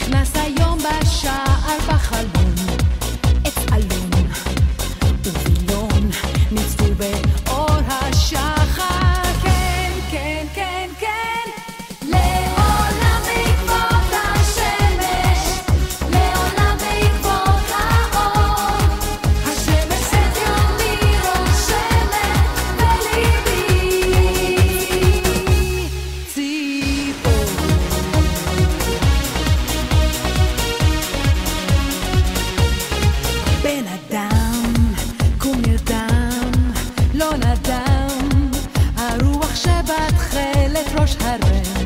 נכנס היום בשער בחלון, עץ אלון ובילון ניצבו באור השחר. כן, כן, כן, כן, לעולם בעקבות השמש, לעולם בעקבות האור. השמש את יומי רושמת בליבי ציפור. בן אדם, קום נרדם, לא נדם, הרוח שבתכלת ראש הרם.